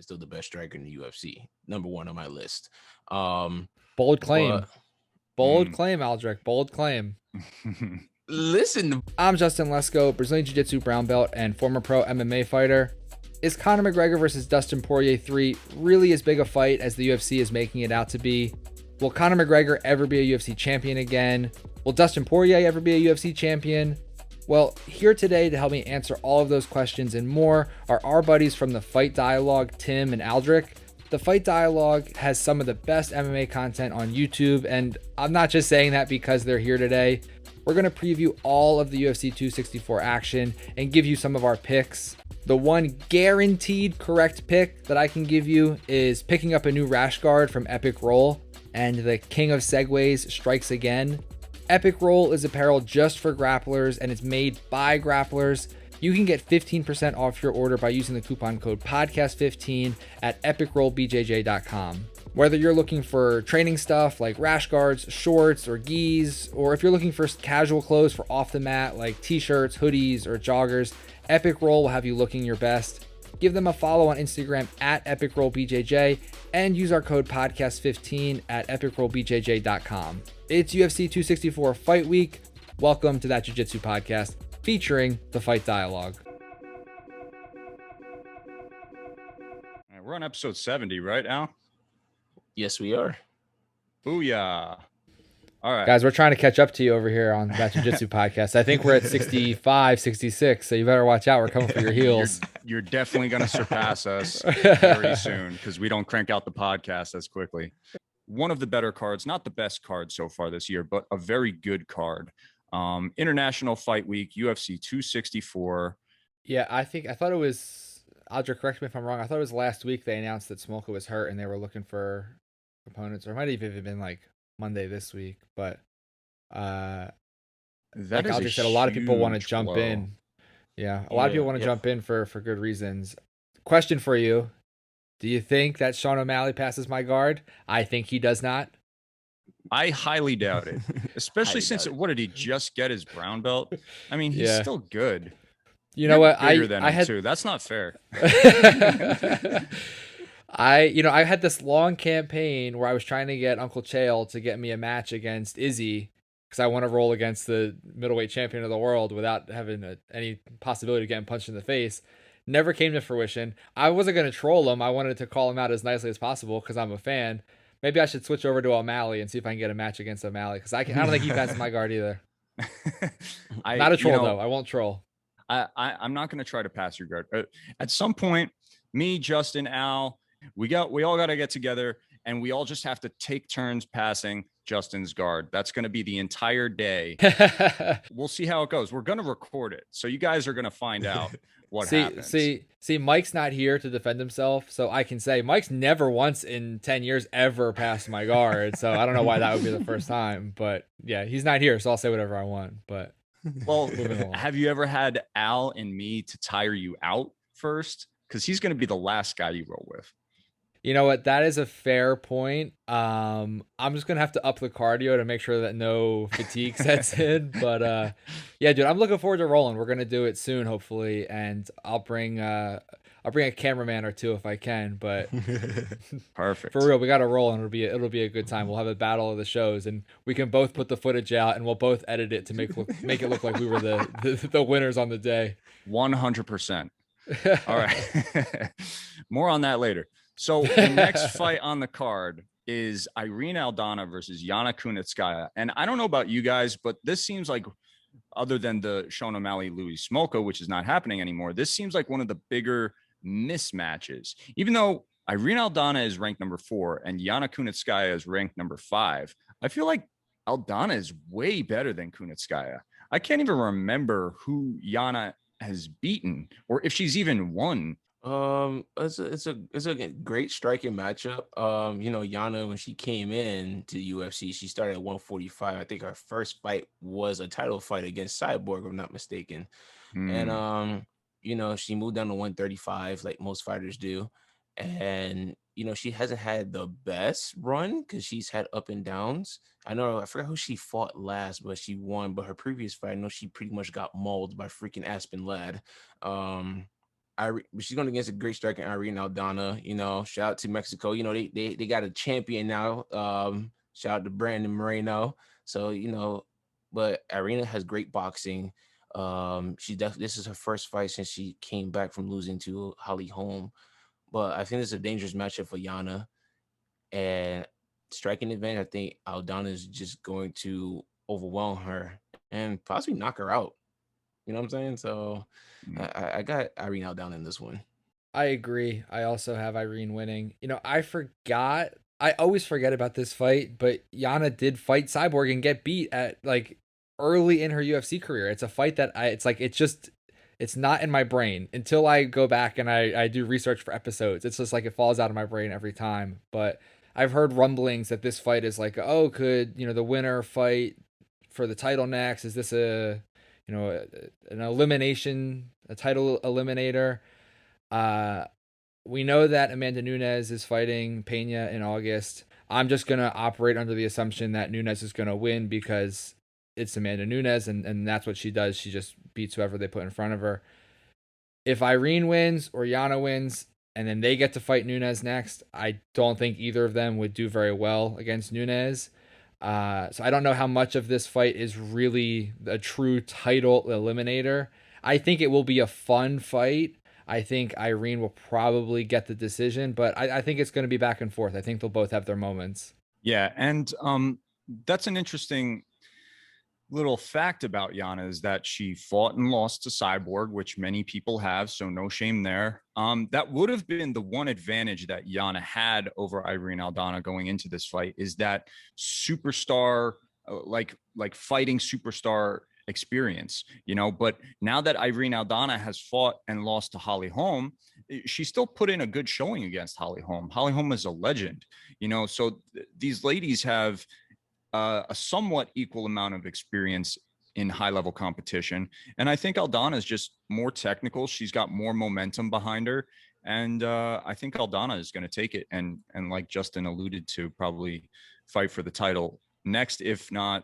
is still the best striker in the UFC. Number one on my list. Bold claim. But Bold claim, Aldrich. Bold claim. listen, I'm Justin Lesko, Brazilian Jiu-Jitsu brown belt and former pro MMA fighter. Is Conor McGregor versus Dustin Poirier 3 really as big a fight as the UFC is making it out to be? Will Conor McGregor ever be a UFC champion again? Will Dustin Poirier ever be a UFC champion? Well, here today to help me answer all of those questions and more are our buddies from the Fight Dialogue, Tim and Aldrich. The Fight Dialogue has some of the best MMA content on YouTube, and I'm not just saying that because they're here today. We're going to preview all of the UFC 264 action and give you some of our picks. The one guaranteed correct pick that I can give you is picking up a new rash guard from Epic Roll, and the king of segways strikes again. Epic Roll is apparel just for grapplers, and it's made by grapplers. You can get 15% off your order by using the coupon code podcast15 at epicrollbjj.com. Whether you're looking for training stuff like rash guards, shorts, or gis, or if you're looking for casual clothes for off the mat like t-shirts, hoodies, or joggers, Epic Roll will have you looking your best. Give them a follow on Instagram at epicrollbjj and use our code podcast15 at epicrollbjj.com. It's UFC 264 Fight Week. Welcome to That Jiu-Jitsu podcast featuring the Fight Dialogue. All right, we're on episode 70, right, Al? yes, we are. Booyah. All right. Guys, we're trying to catch up to you over here on That Jiu-Jitsu podcast. I think we're at 65, 66, so you better watch out. We're coming for your heels. You're definitely going to surpass us very soon because we don't crank out the podcast as quickly. One of the better cards, not the best card so far this year, but a very good card. International Fight Week, UFC 264. Yeah, I thought it was, Audra, correct me if I'm wrong, I thought it was last week they announced that Smolka was hurt and they were looking for opponents, or it might have even been like Monday this week, but That like is Audrey said, a lot of people want to huge jump blow. in. Yeah, a lot of people want to Yeah. jump in for good reasons. Question for you. Do you think that Sean O'Malley passes my guard? I think he does not. I highly doubt it, especially Highly since, doubt it. what did he just get his brown belt? I mean, he's Yeah. still good. You know You're what? bigger than I him had too. That's not fair. I had this long campaign where I was trying to get Uncle Chael to get me a match against Izzy because I want to roll against the middleweight champion of the world without having any possibility of getting punched in the face. Never came to fruition. I wasn't going to troll him. I wanted to call him out as nicely as possible because I'm a fan. Maybe I should switch over to O'Malley and see if I can get a match against O'Malley because I don't think he passes my guard either. Not a troll though. I won't troll. I'm not going to try to pass your guard. At some point, me, Justin, Al, we all got to get together and we all just have to take turns passing Justin's guard. That's going to be the entire day. We'll see how it goes. We're going to record it. So you guys are going to find out what happens. See, Mike's not here to defend himself. So I can say Mike's never once in 10 years ever passed my guard. So I don't know why that would be the first time, but yeah, he's not here. So I'll say whatever I want, but well, have you ever had Al and me to tire you out first? Because he's going to be the last guy you roll with. You know what? That is a fair point. I'm just gonna have to up the cardio to make sure that no fatigue sets in. But yeah, dude, I'm looking forward to rolling. We're gonna do it soon, hopefully, and I'll bring a cameraman or two if I can. But Perfect. for real, we gotta roll, and it'll be a good time. We'll have a battle of the shows, and we can both put the footage out, and we'll both edit it to make it look like we were the winners on the day. 100%. All right. More on that later. So the next fight on the card is Irene Aldana versus Yana Kunitskaya. And I don't know about you guys, but this seems like, other than the Sean O'Malley, Louis Smolka, which is not happening anymore, this seems like one of the bigger mismatches. Even though Irene Aldana is ranked number 4 and Yana Kunitskaya is ranked number 5, I feel like Aldana is way better than Kunitskaya. I can't even remember who Yana has beaten or if she's even won. It's a great striking matchup. Yana, when she came in to UFC, she started at 145. I think her first fight was a title fight against Cyborg, if I'm not mistaken. And she moved down to 135 like most fighters do. And she hasn't had the best run because she's had up and downs. I forgot who she fought last, but she won. But her previous fight, I know she pretty much got mauled by freaking Aspen Ladd. she's going against a great striker, Irene Aldana. You know, shout out to Mexico. You know, they got a champion now. Shout out to Brandon Moreno. So but Irina has great boxing. She definitely this is her first fight since she came back from losing to Holly Holm. But I think it's a dangerous matchup for Yana. And striking advantage, I think Aldana is just going to overwhelm her and possibly knock her out. You know what I'm saying? So I got Irene Aldana in this one. I agree. I also have Irene winning. I forgot. I always forget about this fight, but Yana did fight Cyborg and get beat at like early in her UFC career. It's a fight that it's not in my brain until I go back and I do research for episodes. It's just like it falls out of my brain every time. But I've heard rumblings that this fight is like, oh, could the winner fight for the title next? Is this an elimination, a title eliminator? Uh, we know that Amanda Nunes is fighting Pena in August. I'm just gonna operate under the assumption that Nunes is gonna win because it's Amanda Nunes and that's what she does. She just beats whoever they put in front of her. If Irene wins or Yana wins and then they get to fight Nunes next, I don't think either of them would do very well against Nunes. So I don't know how much of this fight is really a true title eliminator. I think it will be a fun fight. I think Irene will probably get the decision, but I think it's going to be back and forth. I think they'll both have their moments. Yeah, and that's an interesting little fact about Yana is that she fought and lost to Cyborg, which many people have, so no shame there. That would have been the one advantage that Yana had over Irene Aldana going into this fight is that superstar, like fighting superstar experience, but now that Irene Aldana has fought and lost to Holly Holm, she still put in a good showing against Holly Holm. Holly Holm is a legend, so these ladies have a somewhat equal amount of experience in high level competition. And I think Aldana is just more technical. She's got more momentum behind her. And I think Aldana is going to take it. And like Justin alluded to, probably fight for the title next, if not,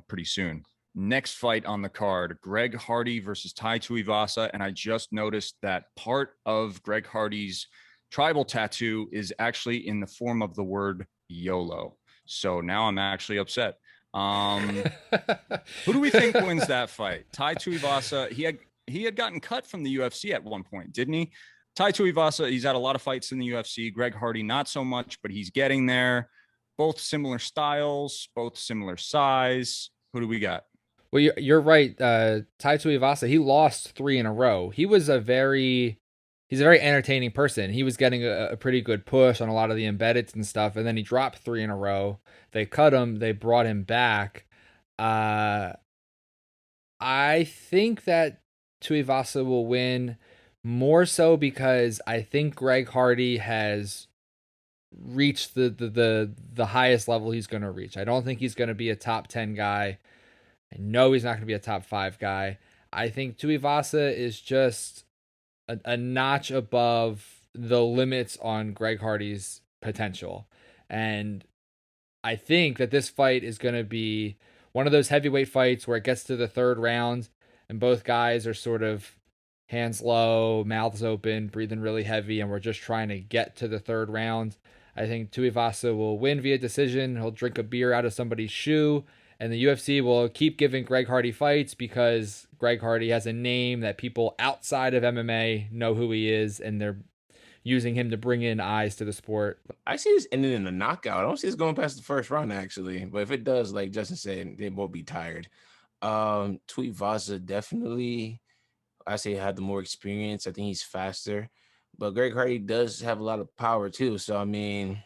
pretty soon. Next fight on the card, Greg Hardy versus Tai Tuivasa. And I just noticed that part of Greg Hardy's tribal tattoo is actually in the form of the word YOLO. So now I'm actually upset. Who do we think wins that fight? Tai Tuivasa. He had gotten cut from the UFC at one point, didn't he? Tai Tuivasa, he's had a lot of fights in the UFC. Greg Hardy, not so much, but he's getting there. Both similar styles, both similar size. Who do we got? Well, you're right. Tai Tuivasa, he lost 3 in a row. He's a very entertaining person. He was getting a pretty good push on a lot of the embeddeds and stuff, and then he dropped 3 in a row. They cut him. They brought him back. I think that Tuivasa will win more so because I think Greg Hardy has reached the highest level he's going to reach. I don't think he's going to be a top 10 guy. I know he's not going to be a top 5 guy. I think Tuivasa is just a notch above the limits on Greg Hardy's potential. And I think that this fight is going to be one of those heavyweight fights where it gets to the 3rd round and both guys are sort of hands low, mouths open, breathing really heavy, and we're just trying to get to the 3rd round. I think Tuivasa will win via decision. He'll drink a beer out of somebody's shoe, and the UFC will keep giving Greg Hardy fights because Greg Hardy has a name that people outside of MMA know who he is, and they're using him to bring in eyes to the sport. I see this ending in a knockout. I don't see this going past the 1st round, actually. But if it does, like Justin said, they won't be tired. Tuivasa definitely, I say, had the more experience. I think he's faster. But Greg Hardy does have a lot of power, too. So, I mean,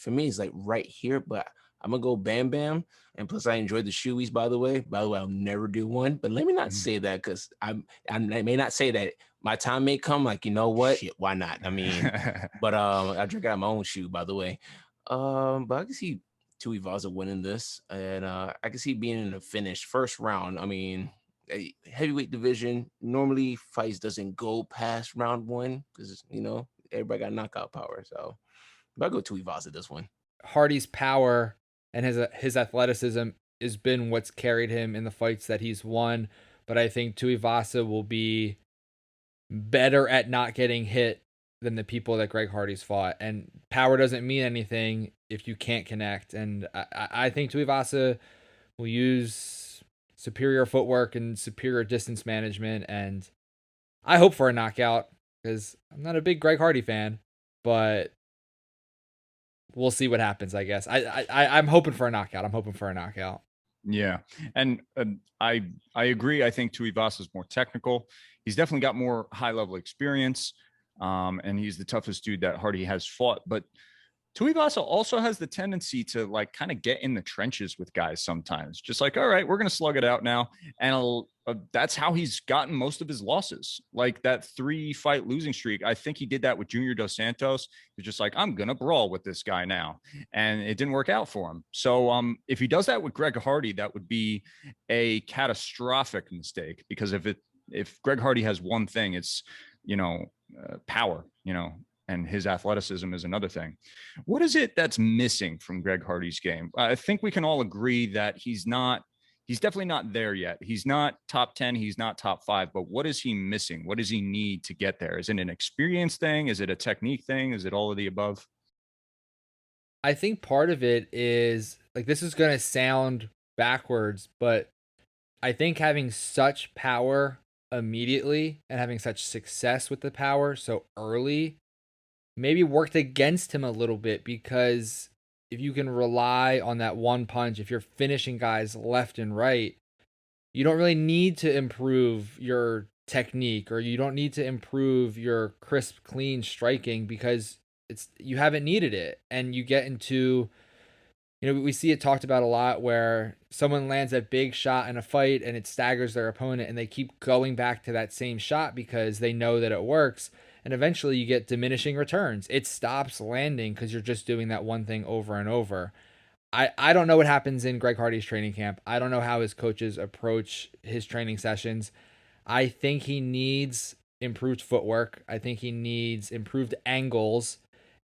for me, it's like right here. But I'm going to go Bam Bam. And plus, I enjoyed the shoeies, by the way. By the way, I'll never do one. But let me not say that because I may not say that. My time may come, like, you know what? Shit, why not? I mean, but I drink out of my own shoe, by the way. But I can see Tuivasa winning this. And I can see being in the finish 1st round. I mean, a heavyweight division, normally fights doesn't go past round 1 because, everybody got knockout power. So but I'll go Tuivasa this one. Hardy's power and his athleticism has been what's carried him in the fights that he's won. But I think Tuivasa will be better at not getting hit than the people that Greg Hardy's fought. And power doesn't mean anything if you can't connect. And I think Tuivasa will use superior footwork and superior distance management. And I hope for a knockout because I'm not a big Greg Hardy fan, but we'll see what happens, I guess. I'm hoping for a knockout. I'm hoping for a knockout. Yeah, and I agree. I think Tuivasa is more technical. He's definitely got more high level experience, and he's the toughest dude that Hardy has fought. But Tuivasa also has the tendency to like kind of get in the trenches with guys sometimes. Just like, all right, we're gonna slug it out now, and that's how he's gotten most of his losses. Like that 3-fight losing streak, I think he did that with Junior Dos Santos. He's just like, I'm gonna brawl with this guy now, and it didn't work out for him. So, if he does that with Greg Hardy, that would be a catastrophic mistake because if Greg Hardy has one thing, it's power, and his athleticism is another thing. What is it that's missing from Greg Hardy's game? I think we can all agree that he's definitely not there yet. He's not top 10. He's not top 5, but what is he missing? What does he need to get there? Is it an experience thing? Is it a technique thing? Is it all of the above? I think part of it is like, this is going to sound backwards, but I think having such power immediately and having such success with the power so early maybe worked against him a little bit, because if you can rely on that one punch, if you're finishing guys left and right, you don't really need to improve your technique, or you don't need to improve your crisp, clean striking, because you haven't needed it. And you get into, we see it talked about a lot where someone lands a big shot in a fight and it staggers their opponent, and they keep going back to that same shot because they know that it works. And eventually you get diminishing returns. It stops landing because you're just doing that one thing over and over. I don't know what happens in Greg Hardy's training camp. I don't know how his coaches approach his training sessions. I think he needs improved footwork. I think he needs improved angles,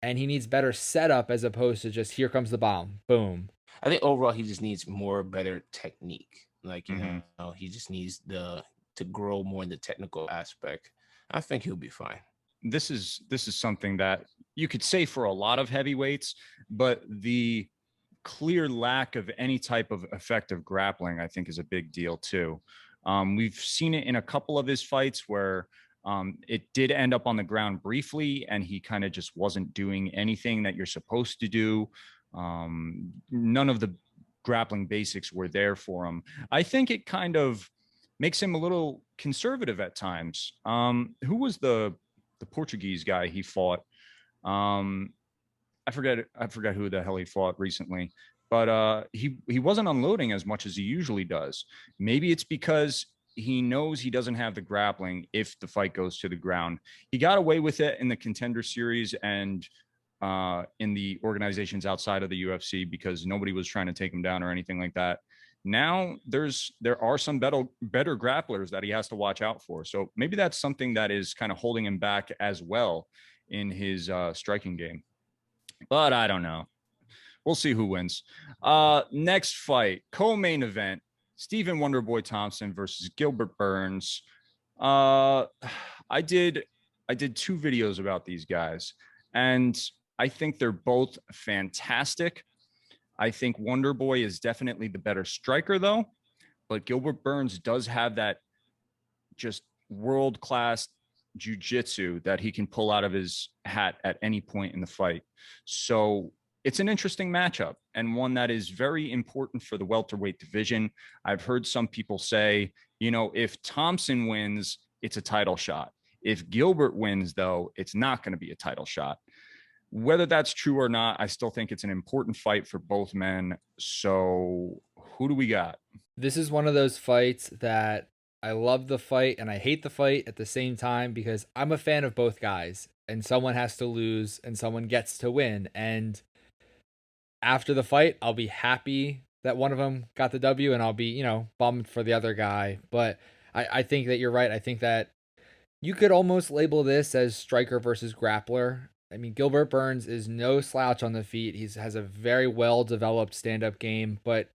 and he needs better setup as opposed to just here comes the bomb, boom. I think overall he just needs more better technique. Like, Mm-hmm. he just needs to grow more in the technical aspect. I think he'll be fine. This is something that you could say for a lot of heavyweights, but the clear lack of any type of effective grappling, I think, is a big deal too. We've seen it in a couple of his fights where it did end up on the ground briefly, and he kind of just wasn't doing anything that you're supposed to do. None of the grappling basics were there for him. I think it kind of makes him a little conservative at times. Who was the Portuguese guy he fought? I forget who the hell he fought recently, but he wasn't unloading as much as he usually does. Maybe it's because he knows he doesn't have the grappling if the fight goes to the ground. He got away with it in the Contender Series and in the organizations outside of the UFC because nobody was trying to take him down or anything like that. Now there are some better grapplers that he has to watch out for. So maybe that's something that is kind of holding him back as well in his striking game. But I don't know. We'll see who wins. Next fight, co-main event, Stephen Wonderboy Thompson versus Gilbert Burns. I did 2 videos about these guys, and I think they're both fantastic. I think Wonderboy is definitely the better striker, though, but Gilbert Burns does have that just world-class jiu-jitsu that he can pull out of his hat at any point in the fight. So it's an interesting matchup, and one that is very important for the welterweight division. I've heard some people say, if Thompson wins, it's a title shot. If Gilbert wins, though, it's not going to be a title shot. Whether that's true or not, I still think it's an important fight for both men. So who do we got? This is one of those fights that I love the fight and I hate the fight at the same time, because I'm a fan of both guys, and someone has to lose and someone gets to win. And after the fight, I'll be happy that one of them got the W, and I'll be, bummed for the other guy. But I think that you're right. I think that you could almost label this as striker versus grappler. I mean, Gilbert Burns is no slouch on the feet. He has a very well developed stand up game, but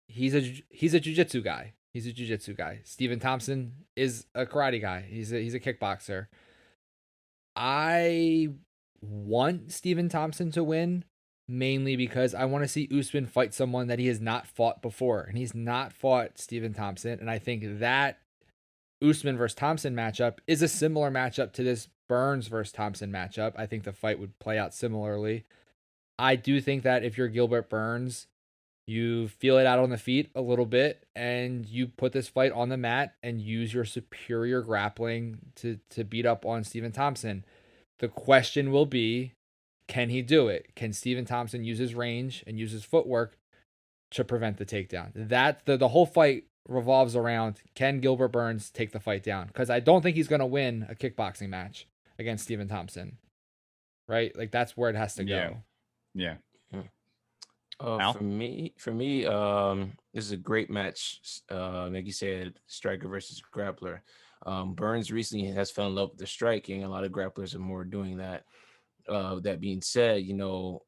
he's a jiu-jitsu guy. He's a jiu-jitsu guy. Stephen Thompson is a karate guy. He's a kickboxer. I want Stephen Thompson to win mainly because I want to see Usman fight someone that he has not fought before, and he's not fought Stephen Thompson, and I think that Usman versus Thompson matchup is a similar matchup to this Burns versus Thompson matchup. I think the fight would play out similarly. I do think that if you're Gilbert Burns, you feel it out on the feet a little bit and you put this fight on the mat and use your superior grappling to beat up on Stephen Thompson. The question will be, can he do it? Can Stephen Thompson use his range and use his footwork to prevent the takedown? That the whole fight revolves around, can Gilbert Burns take the fight down? Because I don't think he's going to win a kickboxing match against Stephen Thompson. Right? Like that's where it has to go. Yeah. For me, this is a great match. Like you said, striker versus grappler. Burns recently has fell in love with the striking. A lot of grapplers are more doing that. That being said, to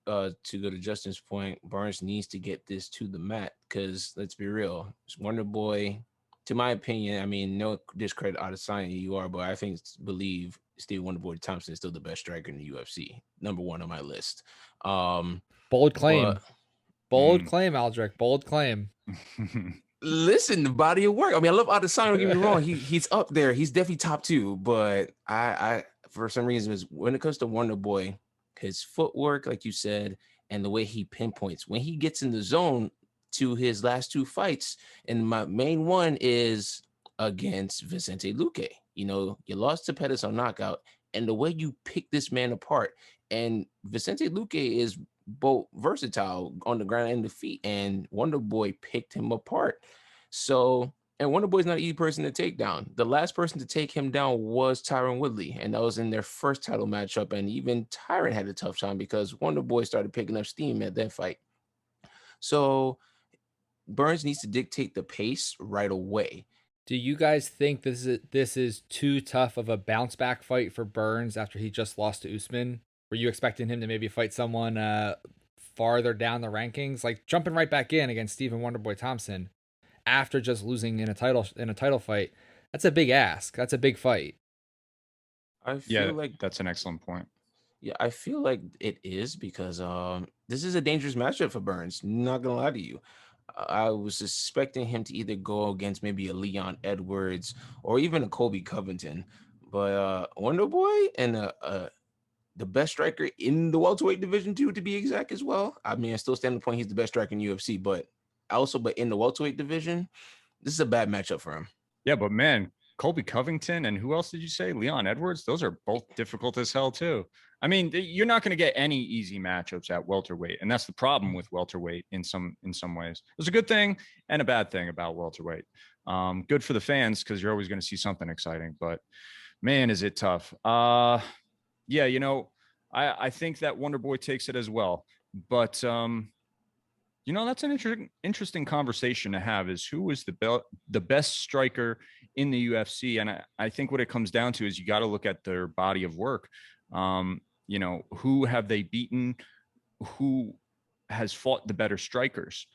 go to Justin's point, Burns needs to get this to the mat because let's be real, Wonder Boy, to my opinion, I mean, no discredit Adesanya, you are, but I believe Steve Wonder Boy Thompson is still the best striker in the UFC, number one on my list. Bold claim. Bold Mm. claim, Aldrich. Bold claim. Listen, the body of work. I mean, I love Adesanya. Don't get me wrong. He's up there. He's definitely top two. But I for some reason, when it comes to Wonder Boy, his footwork, like you said, and the way he pinpoints when he gets in the zone to his last two fights, and my main one is against Vicente Luque. You lost to Pettis on knockout, and the way you pick this man apart, and Vicente Luque is both versatile on the ground and the feet, and Wonder Boy picked him apart. So, and Wonder Boy's not an easy person to take down. The last person to take him down was Tyron Woodley, and that was in their first title matchup. And even Tyron had a tough time because Wonder Boy started picking up steam at that fight. So Burns needs to dictate the pace right away. Do you guys think this is too tough of a bounce back fight for Burns after he just lost to Usman? Were you expecting him to maybe fight someone farther down the rankings, like jumping right back in against Stephen Wonderboy Thompson after just losing in a title fight? That's a big ask. That's a big fight. I feel like that's an excellent point. Yeah, I feel like it is because this is a dangerous matchup for Burns. Not gonna lie to you. I was expecting him to either go against maybe a Leon Edwards or even a Colby Covington, but Wonder Boy and the best striker in the welterweight division too, to be exact as well. I mean, I still stand the point he's the best striker in UFC, but in the welterweight division, this is a bad matchup for him. Yeah, but man, Colby Covington and who else did you say? Leon Edwards. Those are both difficult as hell too. I mean, you're not going to get any easy matchups at welterweight, and that's the problem with welterweight in some ways. There's a good thing and a bad thing about welterweight. Good for the fans because you're always going to see something exciting, but man, is it tough. Yeah, I think that Wonder Boy takes it as well, but that's an interesting conversation to have, is who is the best striker in the UFC. And I think what it comes down to is you got to look at their body of work. Who have they beaten? Who has fought the better strikers?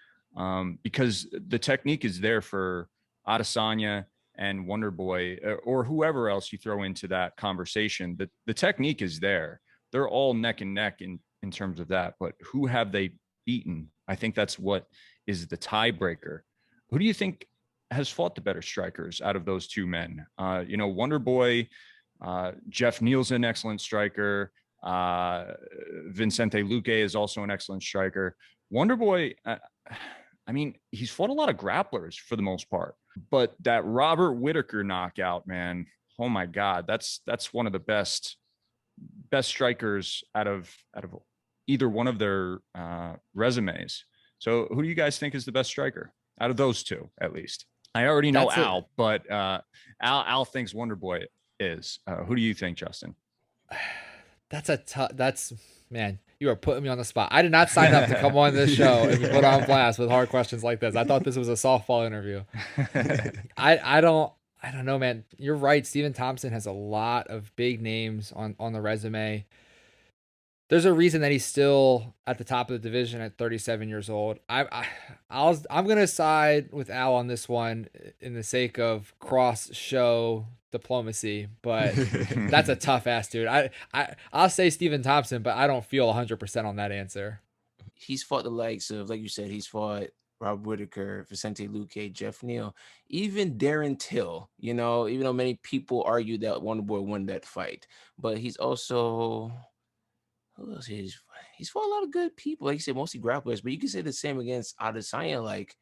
Because the technique is there for Adesanya and Wonder Boy, or whoever else you throw into that conversation. The technique is there. They're all neck and neck in terms of that. But who have they beaten? I think that's what is the tiebreaker. Who do you think has fought the better strikers out of those two men? Wonder Boy, Jeff Neal's an excellent striker. Vicente Luque is also an excellent striker. Wonder Boy, he's fought a lot of grapplers for the most part, but that Robert Whitaker knockout, man, oh my God, that's one of the best strikers out of either one of their resumes. So who do you guys think is the best striker out of those two, at least? I already know Al, but Al thinks Wonder Boy is. Who do you think, Justin? Man, you are putting me on the spot. I did not sign up to come on this show and be put on blast with hard questions like this. I thought this was a softball interview. I don't know, man. You're right. Stephen Thompson has a lot of big names on the resume. There's a reason that he's still at the top of the division at 37 years old. I'm gonna side with Al on this one in the sake of cross show diplomacy, but that's a tough ass dude. I'll say Stephen Thompson, but I don't feel 100% on that answer. He's fought the likes of, like you said, he's fought Rob Whitaker, Vicente Luque, Jeff Neal, even Darren Till. You know, even though many people argue that Wonderboy won that fight, but he's also, who else he's fought a lot of good people. Like you said, mostly grapplers, but you can say the same against Adesanya. Like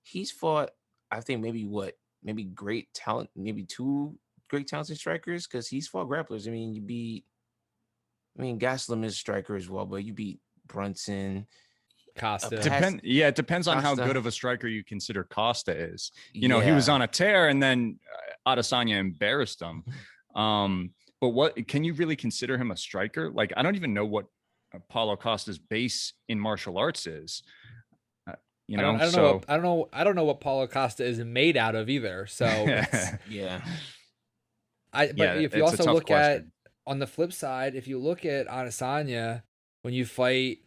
he's fought, I think maybe great talent, maybe two great talented strikers because he's fought grapplers. I mean, Gaslam is a striker as well, but you beat Brunson. Costa. It depends on how Costa. good of a striker you consider Costa is. You know, he was on a tear, and then Adesanya embarrassed him. But what can you really consider him a striker? Like, I don't even know what Paulo Costa's base in martial arts is. You know, I don't know what Paulo Costa is made out of either. So yeah. But if you also look at on the flip side, if you look at Adesanya, when you fight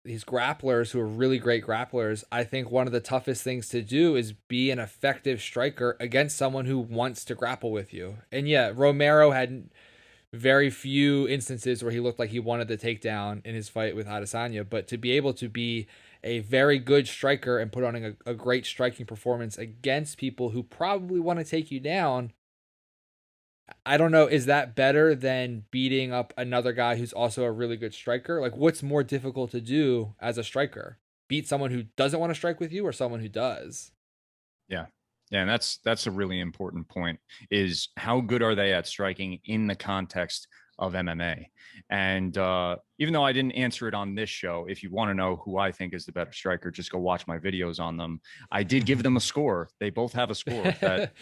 these grapplers who are really great grapplers, I think one of the toughest things to do is be an effective striker against someone who wants to grapple with you. And yeah, Romero had very few instances where he looked like he wanted the takedown in his fight with Adesanya, but to be able to be a very good striker and put on a great striking performance against people who probably want to take you down, I don't know, is that better than beating up another guy who's also a really good striker? Like, what's more difficult to do as a striker? Beat someone who doesn't want to strike with you or someone who does? Yeah. Yeah, and that's a really important point, is how good are they at striking in the context of MMA? And even though I didn't answer it on this show, if you want to know who I think is the better striker, just go watch my videos on them. I did give them a score. They both have a score that,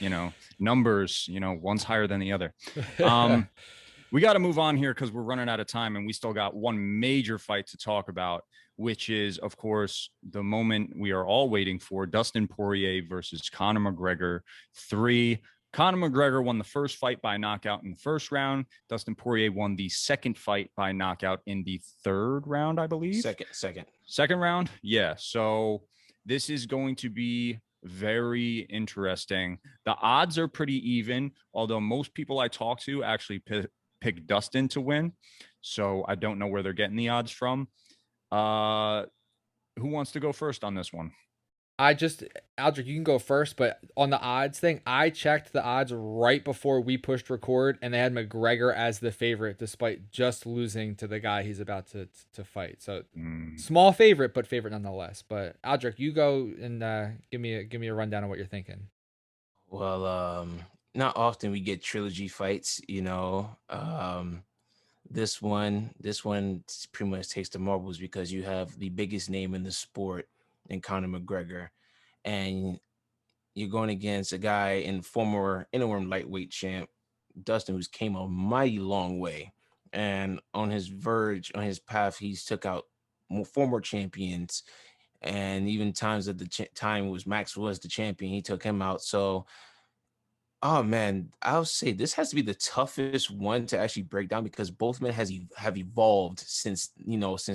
numbers, one's higher than the other. We got to move on here because we're running out of time, and we still got one major fight to talk about, which is, of course, the moment we are all waiting for: Dustin Poirier versus Conor McGregor 3. Conor McGregor won the first fight by knockout in the first round. Dustin Poirier won the second fight by knockout in the third round, I believe. Second round. Yeah. So this is going to be very interesting. The odds are pretty even, although most people I talk to actually pick Dustin to win. So I don't know where they're getting the odds from. Who wants to go first on this one? Aldrich, you can go first, but on the odds thing, I checked the odds right before we pushed record, and they had McGregor as the favorite, despite just losing to the guy he's about to fight. So small favorite, but favorite nonetheless. But Aldrich, you go and give me a rundown of what you're thinking. Well, not often we get trilogy fights, This one pretty much takes the marbles because you have the biggest name in the sport in Conor McGregor, and you're going against a guy in former interim lightweight champ Dustin, who's came a mighty long way, and on his path, he's took out former champions, and even times that the time was Max was the champion, he took him out. So, oh man, I'll say this has to be the toughest one to actually break down because both men have evolved since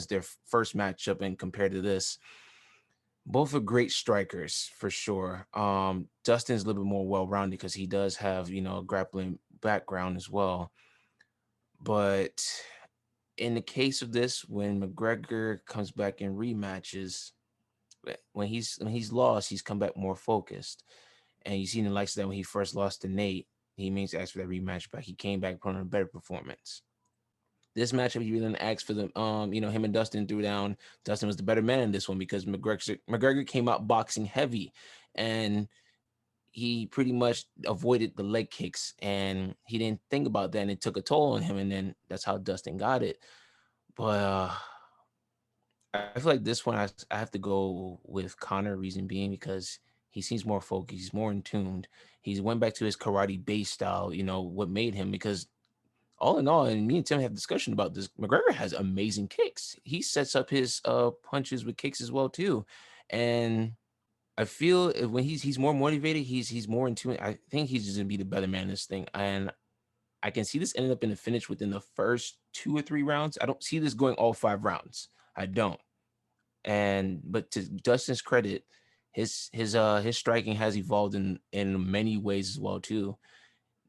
their first matchup, and compared to this, both are great strikers for sure. Dustin's a little bit more well-rounded because he does have a grappling background as well. But in the case of this, when McGregor comes back in rematches, when he's lost, he's come back more focused. And you see in the likes of that when he first lost to Nate, he means to ask for that rematch back. He came back putting on a better performance. This matchup, you really asked for the him and Dustin threw down. Dustin was the better man in this one because McGregor came out boxing heavy, and he pretty much avoided the leg kicks, and he didn't think about that, and it took a toll on him, and then that's how Dustin got it. But I feel like this one I have to go with Conor. Reason being because he seems more focused, he's more in tuned. He's went back to his karate base style. What made him, because all in all, and me and Tim have discussion about this, McGregor has amazing kicks. He sets up his punches with kicks as well too, and I feel when he's more motivated, he's more in tune. I think he's just gonna be the better man in this thing, and I can see this ending up in a finish within the first 2 or 3 rounds. I don't see this going all 5 rounds. I don't. And but to Dustin's credit, his striking has evolved in many ways as well too.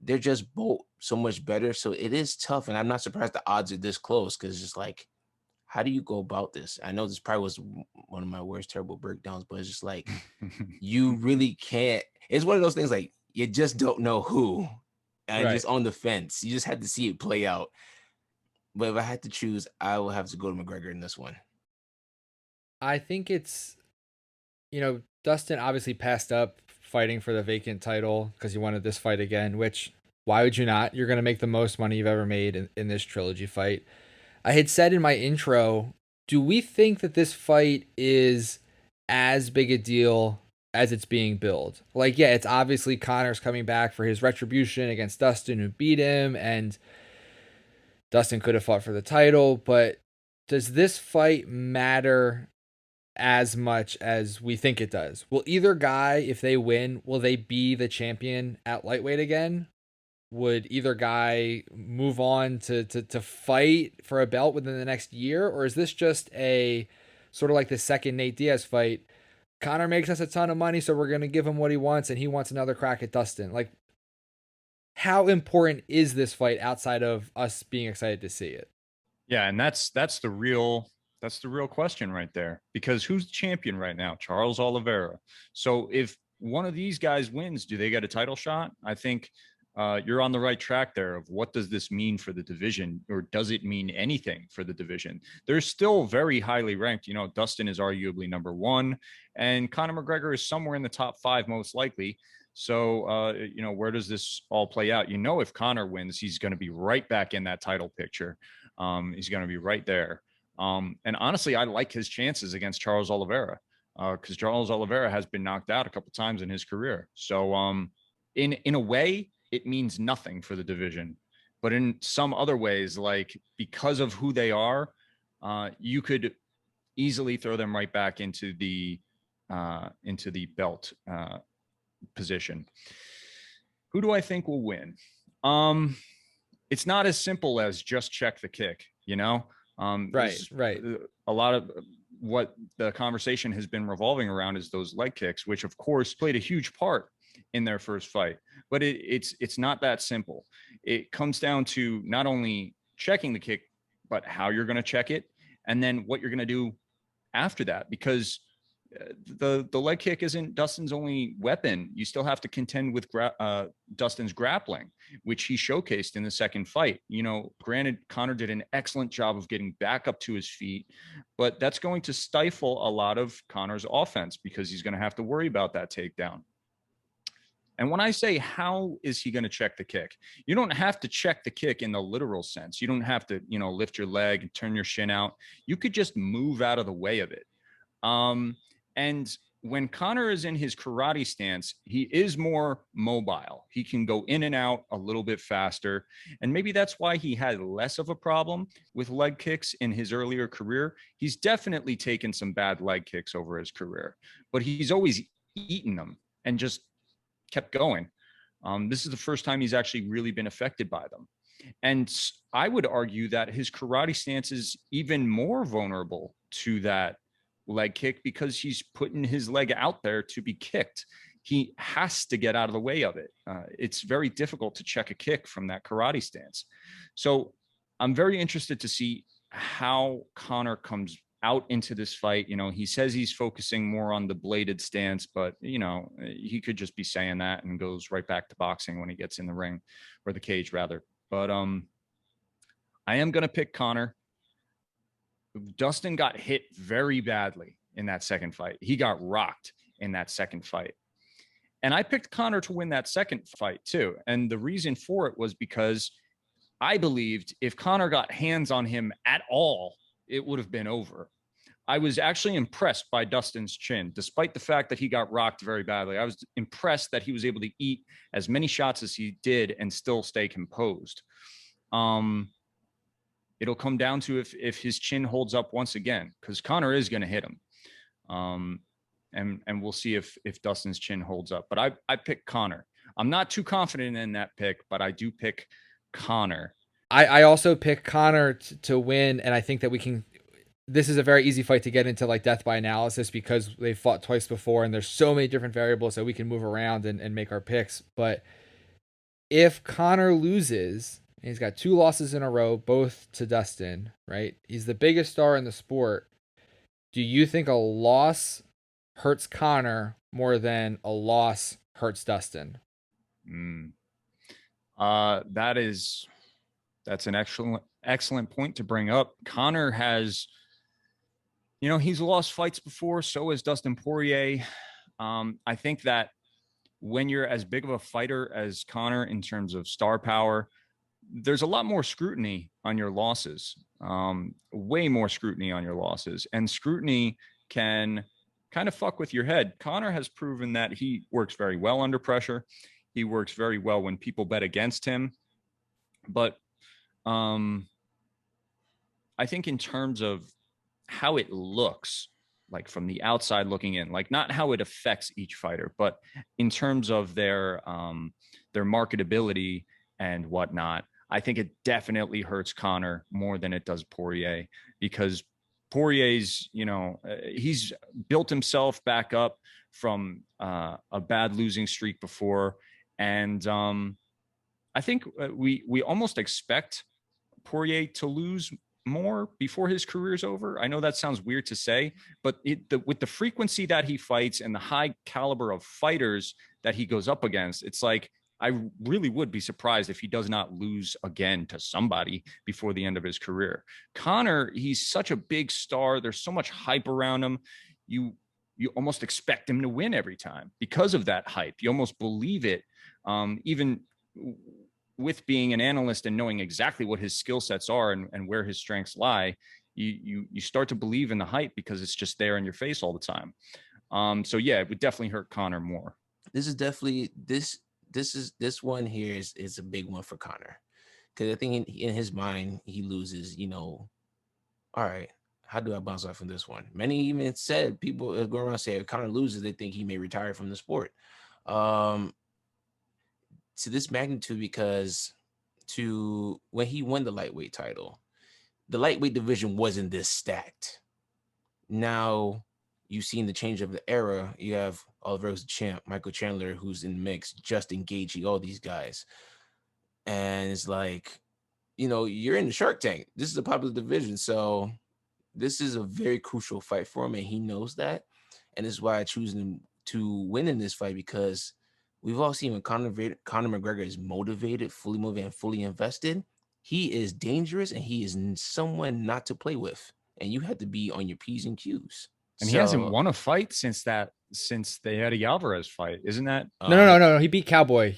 They're just both so much better. So it is tough, and I'm not surprised the odds are this close because it's just like, how do you go about this? I know this probably was one of my worst terrible breakdowns, but it's just like you really can't. It's one of those things like you just don't know who, and Right. just on the fence. You just had to see it play out. But if I had to choose, I will have to go to McGregor in this one. I think it's, Dustin obviously passed up fighting for the vacant title because he wanted this fight again, which why would you not? You're going to make the most money you've ever made in this trilogy fight. I had said in my intro, do we think that this fight is as big a deal as it's being billed? Like, yeah, it's obviously Conor's coming back for his retribution against Dustin, who beat him, and Dustin could have fought for the title, but does this fight matter as much as we think it does? Will either guy, if they win, will they be the champion at lightweight again? Would either guy move on to fight for a belt within the next year? Or is this just a sort of like the second Nate Diaz fight? Conor makes us a ton of money, so we're going to give him what he wants, and he wants another crack at Dustin. Like, how important is this fight outside of us being excited to see it? Yeah, and that's the real question right there. Because who's the champion right now? Charles Oliveira. So if one of these guys wins, do they get a title shot? I think you're on the right track there of what does this mean for the division, or does it mean anything for the division? They're still very highly ranked. Dustin is arguably number one, and Conor McGregor is somewhere in the top five, most likely. So, where does this all play out? If Conor wins, he's going to be right back in that title picture. He's going to be right there. And honestly, I like his chances against Charles Oliveira because Charles Oliveira has been knocked out a couple times in his career. So, in a way, it means nothing for the division, but in some other ways, like because of who they are, you could easily throw them right back into the belt position. Who do I think will win? It's not as simple as just check the kick, Right. A lot of what the conversation has been revolving around is those leg kicks, which of course played a huge part in their first fight, but it's not that simple. It comes down to not only checking the kick, but how you're going to check it, and then what you're going to do after that, because the leg kick isn't Dustin's only weapon. You still have to contend with Dustin's grappling, which he showcased in the second fight. Granted, Conor did an excellent job of getting back up to his feet, but that's going to stifle a lot of Conor's offense because he's going to have to worry about that takedown. And when I say how is he going to check the kick, you don't have to check the kick in the literal sense. You don't have to, lift your leg and turn your shin out. You could just move out of the way of it. And when Conor is in his karate stance, he is more mobile. He can go in and out a little bit faster. And maybe that's why he had less of a problem with leg kicks in his earlier career. He's definitely taken some bad leg kicks over his career, but he's always eaten them and just kept going. This is the first time he's actually really been affected by them. And I would argue that his karate stance is even more vulnerable to that leg kick because he's putting his leg out there to be kicked. He has to get out of the way of it. It's very difficult to check a kick from that karate stance. So I'm very interested to see how Conor comes out into this fight. He says he's focusing more on the bladed stance, but he could just be saying that and goes right back to boxing when he gets in the ring, or the cage rather. But I am going to pick Conor. Dustin got hit very badly in that second fight. He got rocked in that second fight. And I picked Conor to win that second fight too. And the reason for it was because I believed if Conor got hands on him at all, it would have been over. I was actually impressed by Dustin's chin, despite the fact that he got rocked very badly. I was impressed that he was able to eat as many shots as he did and still stay composed. It'll come down to if his chin holds up once again, because Conor is going to hit him. And we'll see if Dustin's chin holds up. But I pick Conor. I'm not too confident in that pick, but I do pick Conor. I also pick Conor to win, and I think that we can. This is a very easy fight to get into like death by analysis because they fought twice before, and there's so many different variables that we can move around and make our picks. But if Conor loses, he's got 2 losses in a row, both to Dustin, right? He's the biggest star in the sport. Do you think a loss hurts Conor more than a loss hurts Dustin? That's an excellent point to bring up. Conor has, he's lost fights before. So has Dustin Poirier. I think that when you're as big of a fighter as Conor in terms of star power, there's a lot more scrutiny on your losses, way more scrutiny on your losses. And scrutiny can kind of fuck with your head. Conor has proven that he works very well under pressure. He works very well when people bet against him. But I think in terms of how it looks, like from the outside looking in, like not how it affects each fighter, but in terms of their marketability and whatnot, I think it definitely hurts Conor more than it does Poirier, because Poirier's, he's built himself back up from a bad losing streak before. And I think we almost expect Poirier to lose more before his career's over. I know that sounds weird to say, but with the frequency that he fights and the high caliber of fighters that he goes up against, it's like, I really would be surprised if he does not lose again to somebody before the end of his career. Conor, he's such a big star. There's so much hype around him. You almost expect him to win every time because of that hype. You almost believe it, even with being an analyst and knowing exactly what his skill sets are and where his strengths lie. You start to believe in the hype because it's just there in your face all the time. So yeah, it would definitely hurt Conor more. This is definitely this one here is a big one for Conor, because I think in his mind he loses. All right, how do I bounce off from this one? Many even said, people go around say if Conor loses, they think he may retire from the sport. To this magnitude, because when he won the lightweight title, the lightweight division wasn't this stacked. Now you've seen the change of the era. You have Oliveira's champ, Michael Chandler, who's in the mix, Justin Gaethje, all these guys. And it's like, you're in the Shark Tank. This is a popular division. So this is a very crucial fight for him, and he knows that. And this is why I choose him to win in this fight, because we've all seen when Conor McGregor is motivated, fully motivated, and fully invested, he is dangerous, and he is someone not to play with. And you have to be on your P's and Q's. And he hasn't won a fight since the Eddie Alvarez fight, isn't that? No. He beat Cowboy.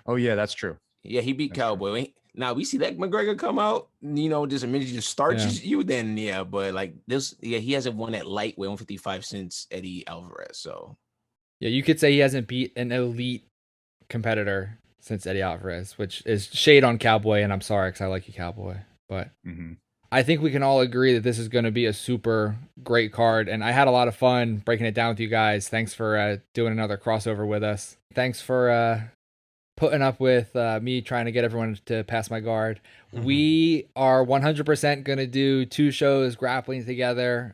Oh yeah, that's true. Yeah, he beat Cowboy. True. Now we see that McGregor come out, just immediately just starches you. Then but like this, he hasn't won at lightweight 155 since Eddie Alvarez. So yeah, you could say he hasn't beat an elite competitor since Eddie Alvarez, which is shade on Cowboy. And I'm sorry, because I like you, Cowboy, but. I think we can all agree that this is going to be a super great card, and I had a lot of fun breaking it down with you guys. Thanks for doing another crossover with us. Thanks for putting up with me trying to get everyone to pass my guard. Mm-hmm. We are 100% going to do 2 shows grappling together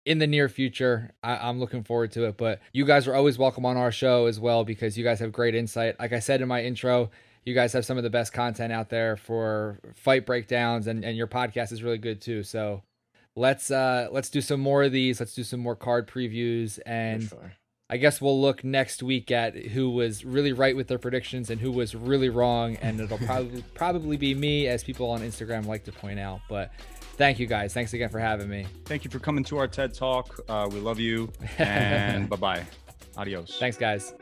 in the near future. I'm looking forward to it, but you guys are always welcome on our show as well, because you guys have great insight. Like I said in my intro, you guys have some of the best content out there for fight breakdowns, and your podcast is really good too. So let's do some more of these. Let's do some more card previews, and I guess we'll look next week at who was really right with their predictions and who was really wrong. And it'll probably be me, as people on Instagram like to point out. But thank you guys. Thanks again for having me. Thank you for coming to our TED Talk. We love you, and bye-bye. Adios. Thanks, guys.